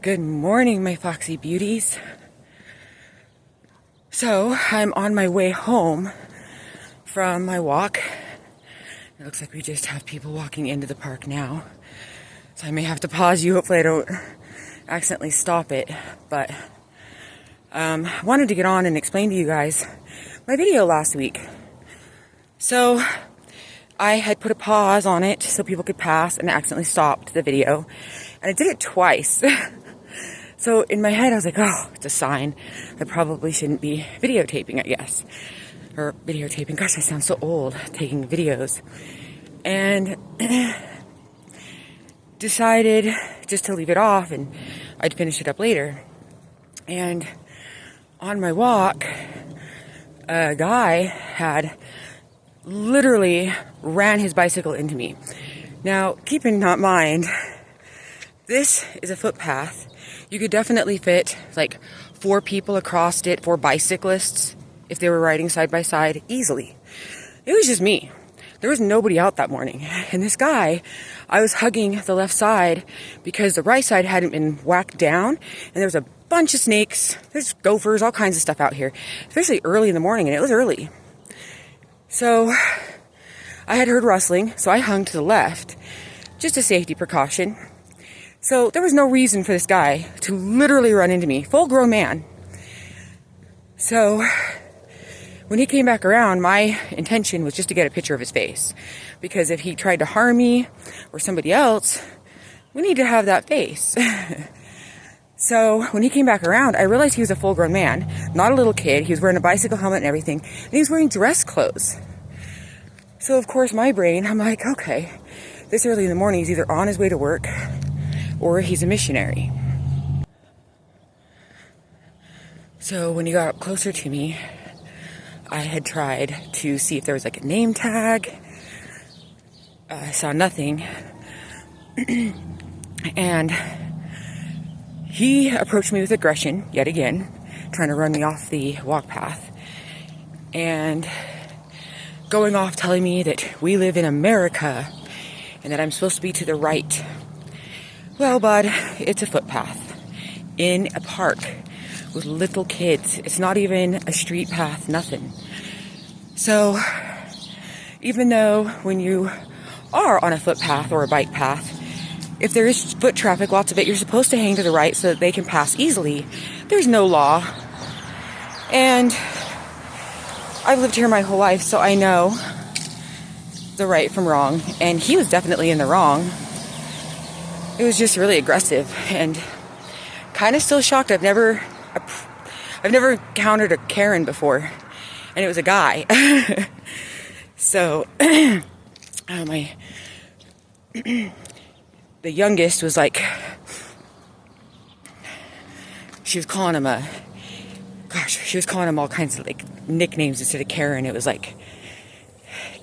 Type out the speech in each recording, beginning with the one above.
Good morning, my foxy beauties. So, I'm on my way home from my walk. It looks like we just have people walking into the park now. So I may have to pause you. Hopefully I don't accidentally stop it. But I wanted to get on and explain to you guys my video last week. So I had put a pause on it so people could pass and accidentally stopped the video. And I did it twice. So in my head, I was like, oh, it's a sign. I probably shouldn't be videotaping, I guess. Or videotaping. Gosh, I sound so old, taking videos. And decided just to leave it off and I'd finish it up later. And on my walk, a guy had literally ran his bicycle into me. Now, keep in mind, this is a footpath. You could definitely fit like 4 people across it, 4 bicyclists, if they were riding side by side, easily. It was just me. There was nobody out that morning. And this guy, I was hugging the left side because the right side hadn't been whacked down. And there was a bunch of snakes. There's gophers, all kinds of stuff out here. Especially early in the morning, and it was early. So I had heard rustling, so I hung to the left. Just a safety precaution. So there was no reason for this guy to literally run into me, full-grown man. So when he came back around, my intention was just to get a picture of his face. Because if he tried to harm me or somebody else, we need to have that face. So when he came back around, I realized he was a full-grown man, not a little kid. He was wearing a bicycle helmet and everything. And he was wearing dress clothes. So of course my brain, I'm like, okay, this early in the morning, he's either on his way to work or he's a missionary. So when he got up closer to me, I had tried to see if there was like a name tag. I saw nothing. And he approached me with aggression, yet again, trying to run me off the walk path. And going off telling me that we live in America and that I'm supposed to be to the right. Well, bud, it's a footpath in a park with little kids. It's not even a street path, nothing. So, even though when you are on a footpath or a bike path, if there is foot traffic, lots of it, you're supposed to hang to the right so that they can pass easily. There's no law. And I've lived here my whole life, so I know the right from wrong. And he was definitely in the wrong. It was just really aggressive and kind of still shocked. I've never encountered a Karen before, and it was a guy. So, the youngest was like, she was calling him all kinds of like nicknames instead of Karen. It was like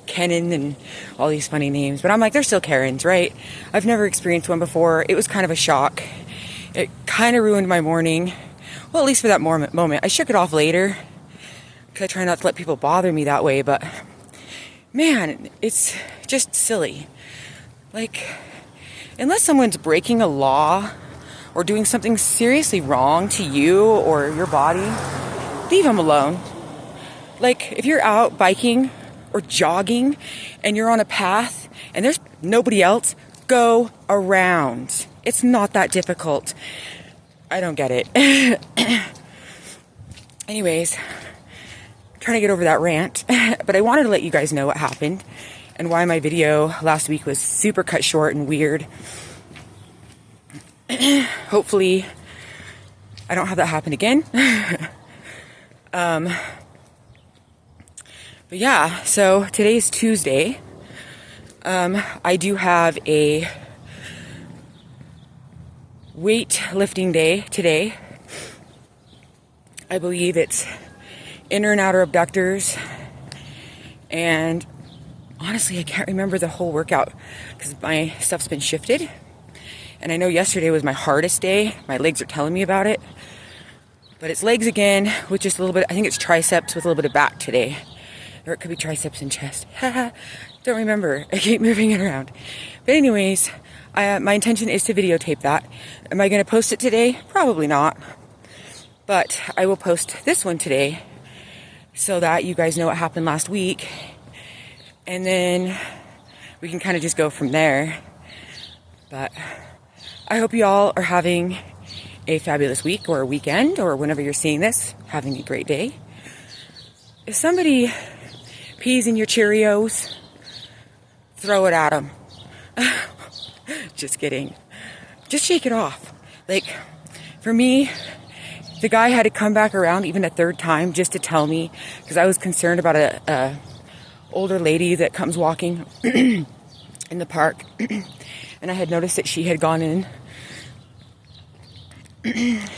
Kenan and all these funny names. But I'm like, they're still Karens, right? I've never experienced one before. It was kind of a shock. It kind of ruined my morning. Well, at least for that moment. I shook it off later because I try not to let people bother me that way. But man, it's just silly. Like, unless someone's breaking a law or doing something seriously wrong to you or your body, leave them alone. Like, if you're out biking or jogging and you're on a path and there's nobody else, go around. It's not that difficult. I don't get it. Anyways, trying to get over that rant, but I wanted to let you guys know what happened and why my video last week was super cut short and weird. Hopefully I don't have that happen again. But yeah, so today's Tuesday. I do have a weightlifting day today. I believe it's inner and outer abductors. And honestly, I can't remember the whole workout because my stuff's been shifted. And I know yesterday was my hardest day. My legs are telling me about it. But it's legs again with just a little bit, I think it's triceps with a little bit of back today. Or it could be triceps and chest. Don't remember. I keep moving it around. But anyways, My intention is to videotape that. Am I going to post it today? Probably not. But I will post this one today so that you guys know what happened last week. And then we can kind of just go from there. But I hope you all are having a fabulous week or a weekend or whenever you're seeing this, having a great day. If somebody pees in your Cheerios, throw it at them. Just kidding. Just shake it off. Like, for me, the guy had to come back around even a third time just to tell me, because I was concerned about a older lady that comes walking in the park, and I had noticed that she had gone in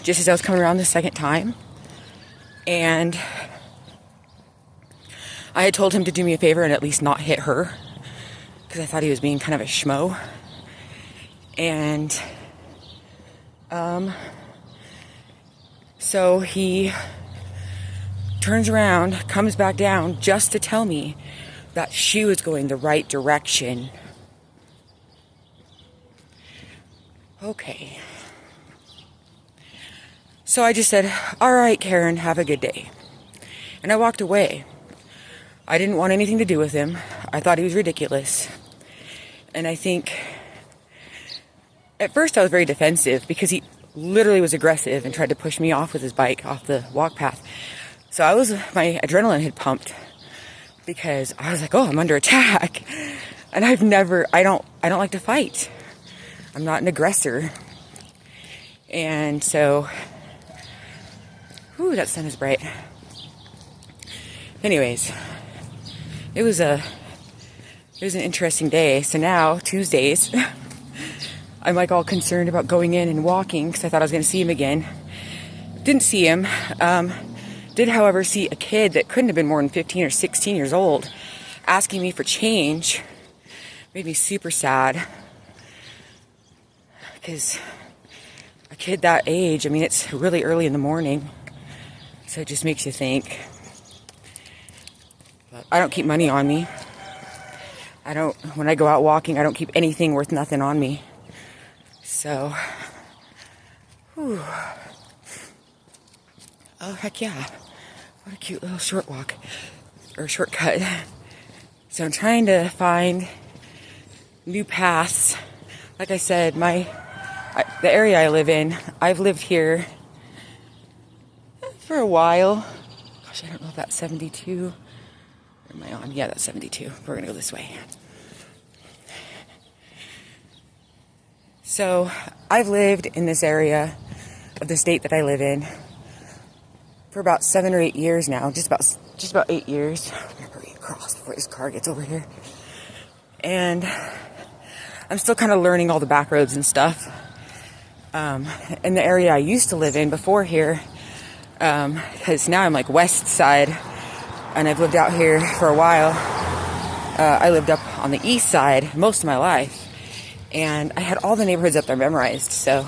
just as I was coming around the second time, and I had told him to do me a favor and at least not hit her, because I thought he was being kind of a schmo. And so he turns around, comes back down just to tell me that she was going the right direction. Okay. So I just said, all right, Karen, have a good day. And I walked away. I didn't want anything to do with him. I thought he was ridiculous. And I think at first I was very defensive because he literally was aggressive and tried to push me off with his bike off the walk path. So my adrenaline had pumped because I was like, oh, I'm under attack. And I don't like to fight. I'm not an aggressor. And so, that sun is bright. Anyways, it was an interesting day. So now, Tuesdays, I'm like all concerned about going in and walking because I thought I was going to see him again. Didn't see him. Did, however, see a kid that couldn't have been more than 15 or 16 years old asking me for change. Made me super sad. Because a kid that age, I mean, it's really early in the morning. So it just makes you think. But I don't keep money on me. When I go out walking, I don't keep anything worth nothing on me. So, oh, heck yeah. What a cute little short walk, or shortcut. So I'm trying to find new paths. Like I said, the area I live in, I've lived here for a while. Gosh, I don't know if that's 72. Where am I on? Yeah, that's 72. We're going to go this way. So I've lived in this area of the state that I live in for about 7 or 8 years now. Just about 8 years. I'm going to hurry across before this car gets over here. And I'm still kind of learning all the back roads and stuff. In the area I used to live in before here, because now I'm like west side, and I've lived out here for a while. I lived up on the east side most of my life. And I had all the neighborhoods up there memorized. So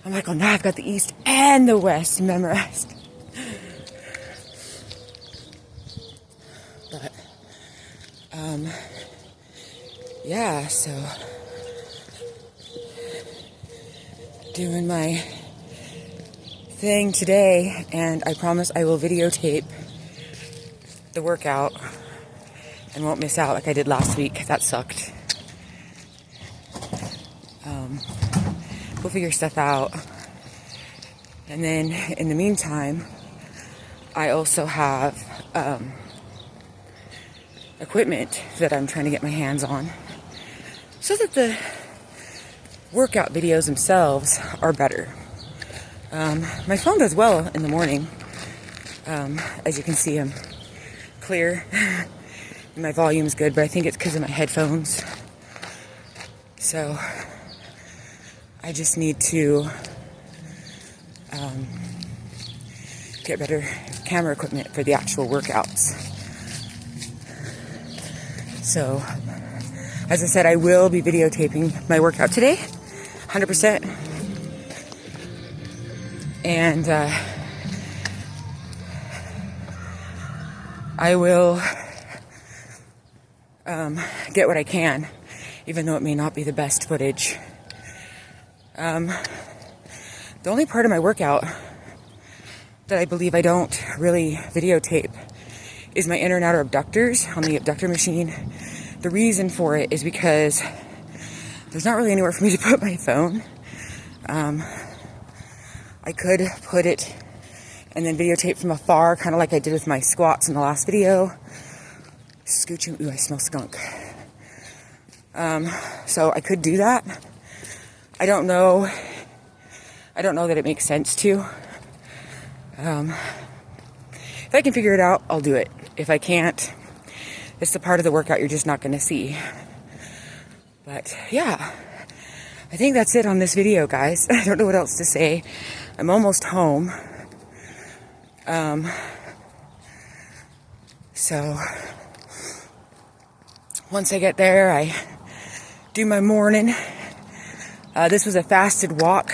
I'm like, oh, now I've got the east and the west memorized. But, yeah, so doing my thing today, and I promise I will videotape the workout and won't miss out like I did last week. That sucked. We'll figure stuff out. And then in the meantime, I also have equipment that I'm trying to get my hands on so that the workout videos themselves are better. My phone does well in the morning. As you can see, I'm clear. My volume's good, but I think it's because of my headphones. So I just need to get better camera equipment for the actual workouts. So, as I said, I will be videotaping my workout today, 100%. And I will get what I can, even though it may not be the best footage. The only part of my workout that I believe I don't really videotape is my inner and outer abductors on the abductor machine. The reason for it is because there's not really anywhere for me to put my phone. I could put it and then videotape from afar, kind of like I did with my squats in the last video. Scooching, ooh, I smell skunk. So I could do that. I don't know that it makes sense to. If I can figure it out, I'll do it. If I can't, it's the part of the workout you're just not going to see. But yeah, I think that's it on this video, guys. I don't know what else to say. I'm almost home. So once I get there, I do my morning. This was a fasted walk.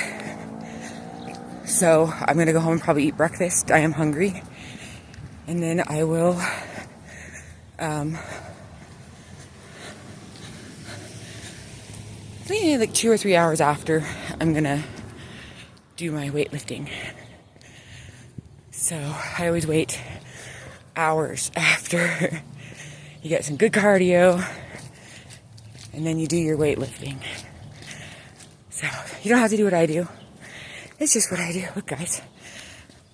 So I'm going to go home and probably eat breakfast. I am hungry. And then I will maybe like 2 or 3 hours after, I'm going to do my weightlifting. So I always wait hours after you get some good cardio and then you do your weightlifting. So you don't have to do what I do. It's just what I do. Look, guys,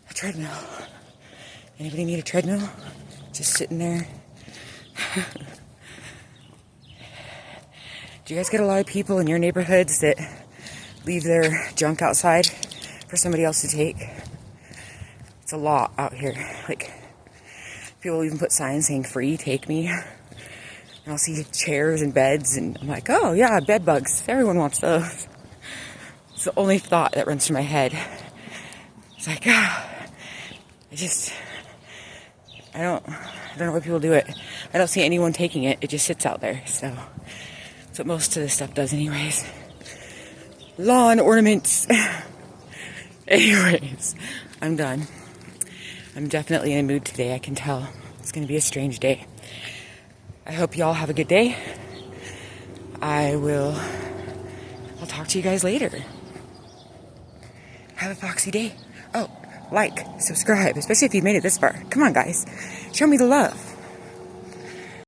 a treadmill. Anybody need a treadmill? Just sitting there. Do you guys get a lot of people in your neighborhoods that leave their junk outside for somebody else to take? It's a lot out here. Like, people even put signs saying free, take me. And I'll see chairs and beds, and I'm like, oh yeah, bed bugs. Everyone wants those. It's the only thought that runs through my head. It's like, I don't know why people do it. I don't see anyone taking it. It just sits out there. So that's what most of this stuff does anyways. Lawn ornaments. Anyways, I'm done. I'm definitely in a mood today. I can tell. It's going to be a strange day. I hope y'all have a good day. I'll talk to you guys later. Have a foxy day. Oh, like, subscribe, especially if you've made it this far. Come on, guys. Show me the love.